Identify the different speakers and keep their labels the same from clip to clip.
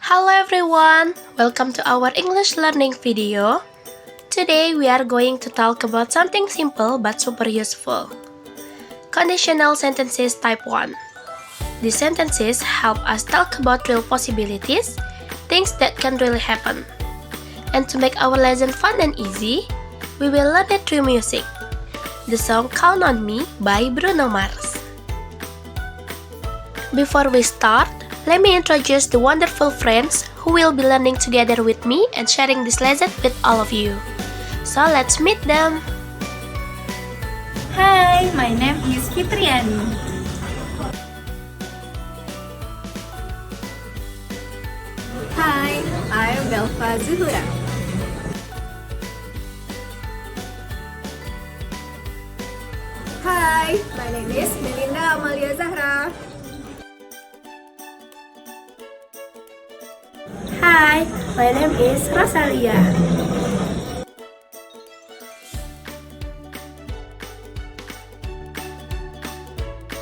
Speaker 1: Hello everyone! Welcome to our English learning video. Today we are going to talk about something simple but super useful. Conditional sentences type 1. These sentences help us talk about real possibilities, things that can really happen. And to make our lesson fun and easy, we will learn it through music. The song Count on Me by Bruno Mars. Before we start, let me introduce the wonderful friends who will be learning together with me and sharing this lesson with all of you. So let's meet them.
Speaker 2: Hi, my name is Fitriyani. Hi, I'm Belva Zuhura. Hi, my name is Meilinda Amalia Zahra.
Speaker 1: Hi, my name is Rosalia.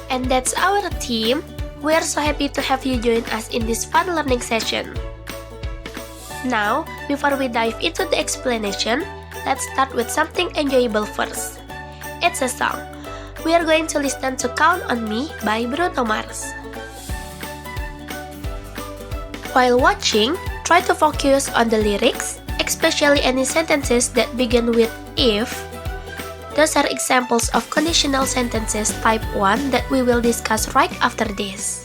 Speaker 1: And that's our team. We are so happy to have you join us in this fun learning session. Now, before we dive into the explanation, let's start with something enjoyable first. It's a song. We are going to listen to Count on Me by Bruno Mars. While watching, try to focus on the lyrics, especially any sentences that begin with if. Those are examples of conditional sentences type 1 that we will discuss right after this.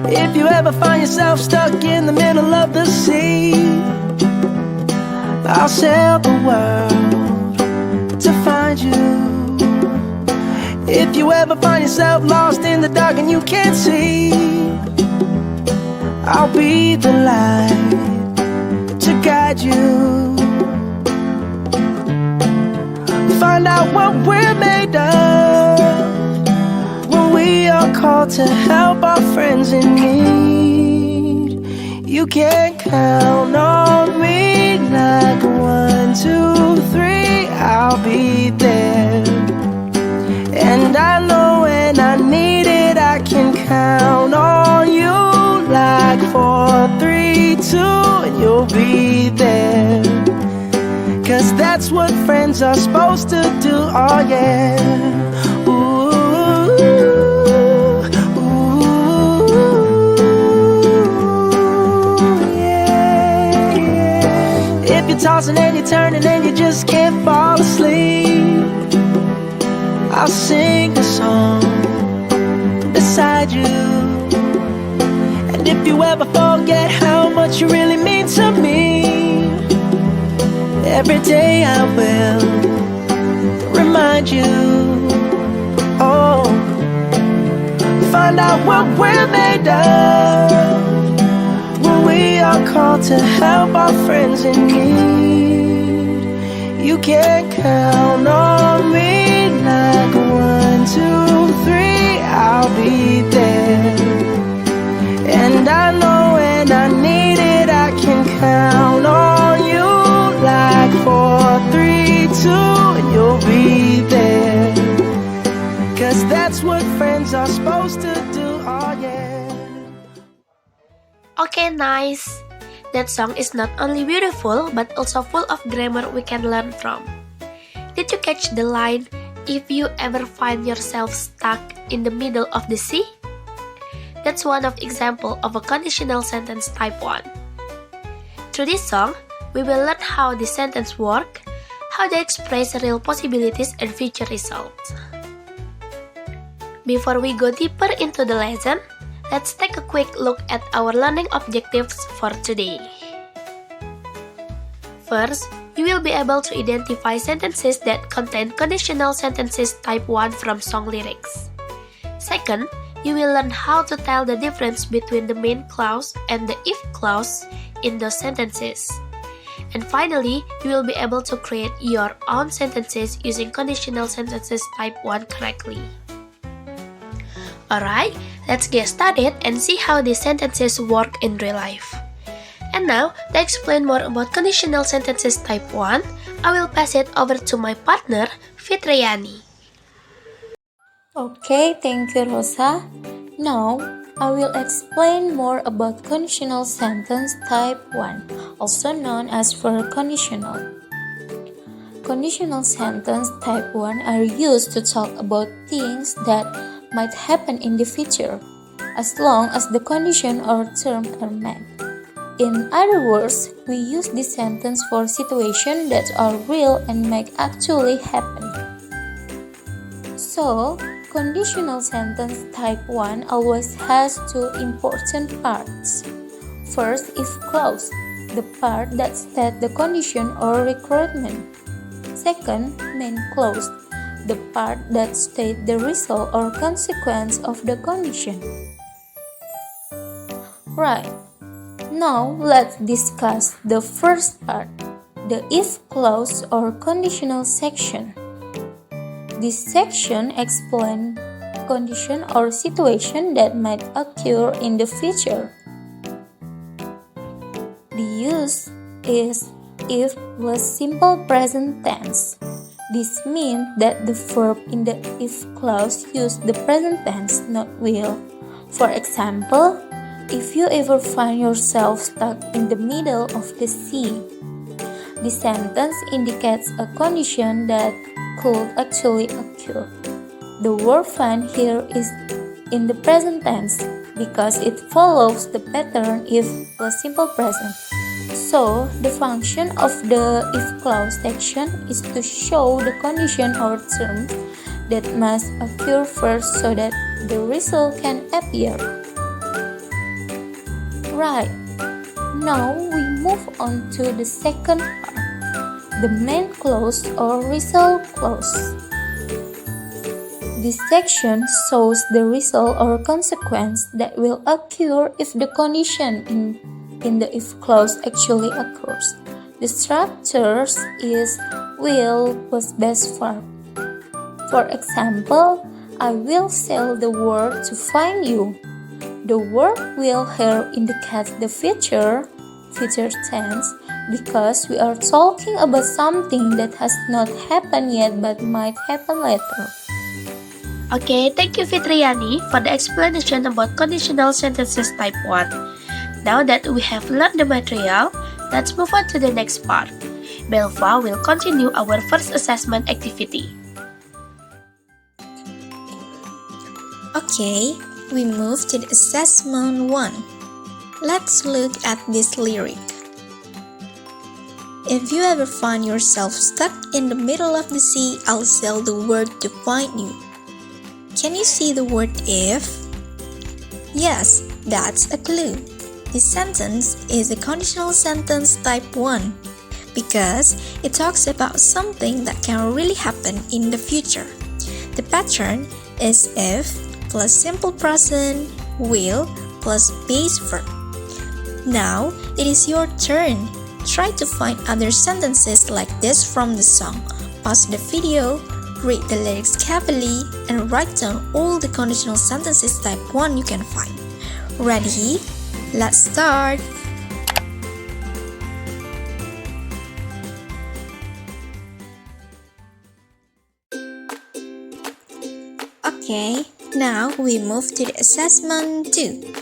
Speaker 3: If you ever find yourself stuck in the middle of the sea, I'll sail the world to find you. If you ever find yourself lost in the dark and you can't see, I'll be the light to guide you. Find out what we're made of when we are called to help our friends in need. You can count on me like 1, 2, 3, I'll be there. And I know when I need it, I can count on you like 4, 3, 2, and you'll be there. 'Cause that's what friends are supposed to do, oh yeah. Ooh, ooh, yeah, yeah. If you're tossing and you're turning and you just can't fall asleep, I'll sing a song beside you. And if you ever forget how much you really mean to me, every day I will remind you. Oh, find out what we're made of when we are called to help our friends in need. You can count on me like 1, 2, 3, I'll be there. And I know when I need it, I can count on you like 4, 3, 2, and you'll be there. 'Cause that's what friends are supposed to do, oh yeah.
Speaker 1: Okay, nice. That song is not only beautiful but also full of grammar we can learn from. Did you catch the line, if you ever find yourself stuck in the middle of the sea? That's one of example of a conditional sentence type 1. Through this song, we will learn how the sentence work, how they express real possibilities and future results. Before we go deeper into the lesson, let's take a quick look at our learning objectives for today. First, you will be able to identify sentences that contain conditional sentences type 1 from song lyrics. Second, you will learn how to tell the difference between the main clause and the if clause in those sentences. And finally, you will be able to create your own sentences using conditional sentences type 1 correctly. Alright, let's get started and see how these sentences work in real life. And now, to explain more about conditional sentences type 1, I will pass it over to my partner, Fitriyani.
Speaker 4: Okay, thank you, Rosa. Now, I will explain more about conditional sentence type 1, also known as verb conditional. Conditional sentence type 1 are used to talk about things that might happen in the future, as long as the condition or term are met. In other words, we use this sentence for situations that are real and might actually happen. So, conditional sentence type 1 always has two important parts. First, if clause, the part that states the condition or requirement. Second, main clause, the part that states the result or consequence of the condition. Right. Now, let's discuss the first part, the if clause or conditional section. This section explains condition or situation that might occur in the future. The use is if plus simple present tense. This means that the verb in the if clause use the present tense, not will. For example, if you ever find yourself stuck in the middle of the sea, the sentence indicates a condition that could actually occur. The word find here is in the present tense because it follows the pattern if plus simple present. So, the function of the if clause section is to show the condition or term that must occur first so that the result can appear. Right. Now we move on to the second part, the main clause or result clause. This section shows the result or consequence that will occur if the condition in the if clause actually occurs. The structure is will plus base verb. For example, I will sail the world to find you. The word will here indicates the future tense, because we are talking about something that has not happened yet but might happen later.
Speaker 1: Okay, thank you Fitriyani for the explanation about conditional sentences type 1. Now that we have learned the material, let's move on to the next part. Belva will continue our first assessment activity.
Speaker 5: Okay, we move to the assessment 1. Let's look at this lyric. If you ever find yourself stuck in the middle of the sea, I'll sail the world to find you. Can you see the word if? Yes, that's a clue. This sentence is a conditional sentence type 1 because it talks about something that can really happen in the future. The pattern is if plus simple present, will plus base verb. Now, it is your turn. Try to find other sentences like this from the song. Pause the video, read the lyrics carefully, and write down all the conditional sentences type 1 you can find. Ready? Let's start! Okay, now we move to the assessment 2.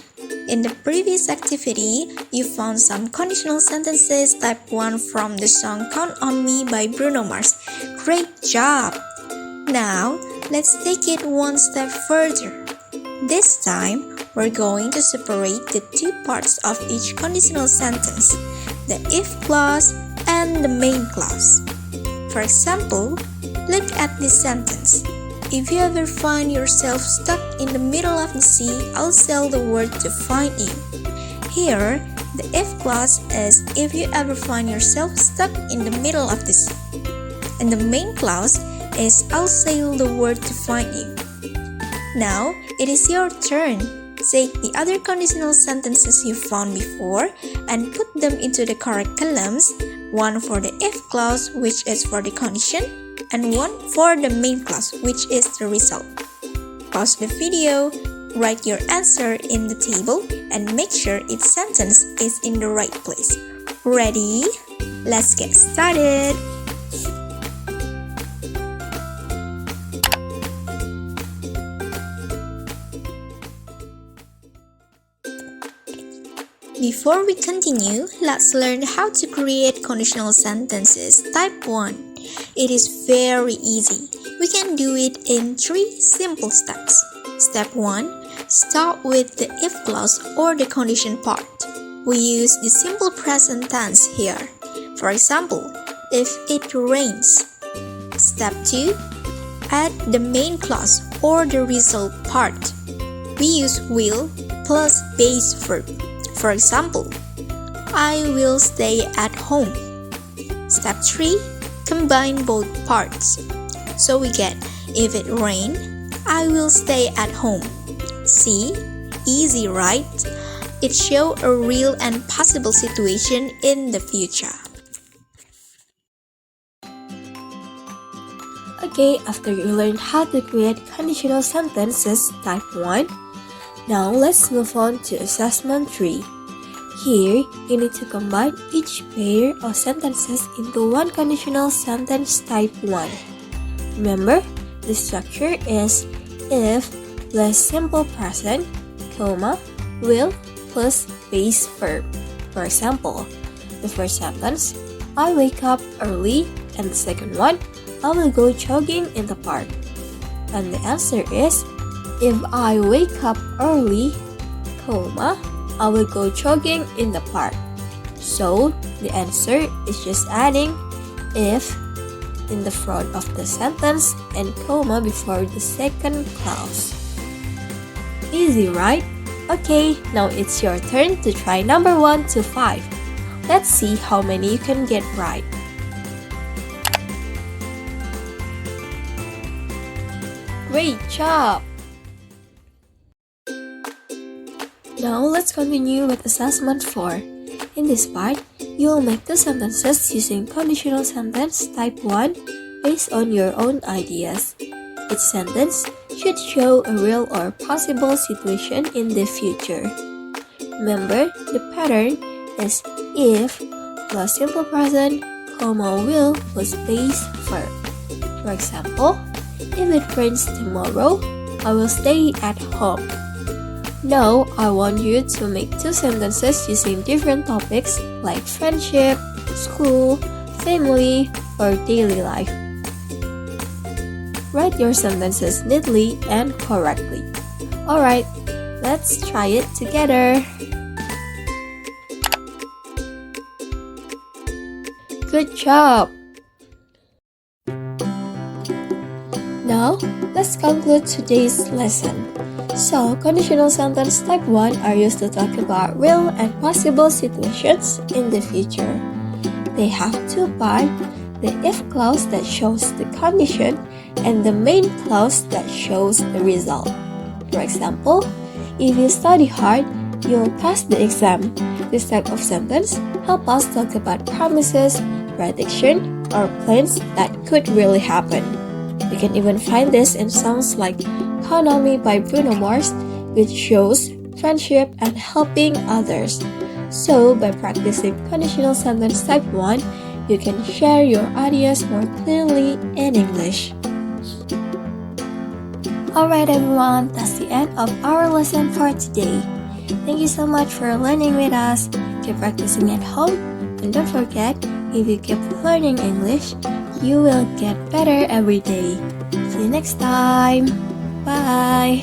Speaker 5: In the previous activity, you found some conditional sentences type 1 from the song Count on Me by Bruno Mars. Great job! Now, let's take it one step further. This time, we're going to separate the two parts of each conditional sentence, the if clause and the main clause. For example, look at this sentence. If you ever find yourself stuck in the middle of the sea, I'll sail the world to find you. Here, the if clause is if you ever find yourself stuck in the middle of the sea. And the main clause is I'll sail the world to find you. Now, it is your turn. Take the other conditional sentences you found before and put them into the correct columns, one for the if clause, which is for the condition, and one for the main clause, which is the result. Pause the video, write your answer in the table, and make sure each sentence is in the right place. Ready? Let's get started! Before we continue, let's learn how to create conditional sentences type 1. It is very easy. We can do it in 3 simple steps. Step 1. Start with the if clause or the condition part. We use the simple present tense here. For example, if it rains. Step 2. Add the main clause or the result part. We use will plus base verb. For example, I will stay at home. Step 3. Combine both parts. So we get, if it rain, I will stay at home. See? Easy, right? It shows a real and possible situation in the future.
Speaker 1: Okay, after you learned how to create conditional sentences type 1, now let's move on to assessment 3. Here, you need to combine each pair of sentences into one conditional sentence type 1. Remember, the structure is if plus simple present, comma, will plus base verb. For example, the first sentence, I wake up early, and the second one, I will go jogging in the park. And the answer is, if I wake up early, comma, I will go jogging in the park. So, the answer is just adding if in the front of the sentence and comma before the second clause. Easy, right? Okay, now it's your turn to try number 1 to 5. Let's see how many you can get right. Great job! Now let's continue with assessment 4. In this part, you will make the sentences using conditional sentence type 1 based on your own ideas. Each sentence should show a real or possible situation in the future. Remember, the pattern is if plus simple present, comma will plus base verb. For example, if it rains tomorrow, I will stay at home. Now, I want you to make 2 sentences using different topics like friendship, school, family, or daily life. Write your sentences neatly and correctly. Alright, let's try it together. Good job! Now, let's conclude today's lesson. So, conditional sentence type 1 are used to talk about real and possible situations in the future. They have 2 parts, the if clause that shows the condition and the main clause that shows the result. For example, if you study hard, you'll pass the exam. This type of sentence help us talk about promises, prediction, or plans that could really happen. You can even find this in songs like Count on Me by Bruno, which shows friendship and helping others. So, by practicing conditional sentence type 1, you can share your ideas more clearly in English. Alright everyone, that's the end of our lesson for today. Thank you so much for learning with us. Keep practicing at home, and don't forget, if you keep learning English, you will get better every day. See you next time. Bye.